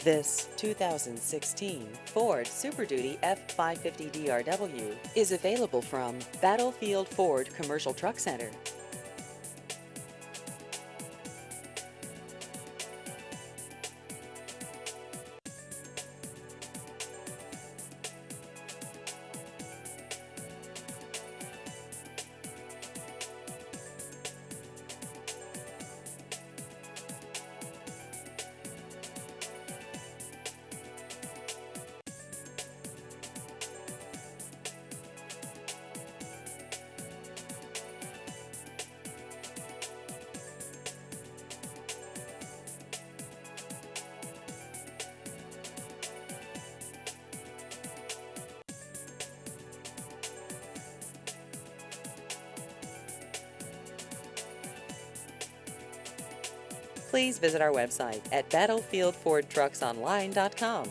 This 2016 Ford Super Duty F550 DRW is available from Battlefield Ford Commercial Truck Center. Please visit our website at battlefieldfordtrucksonline.com.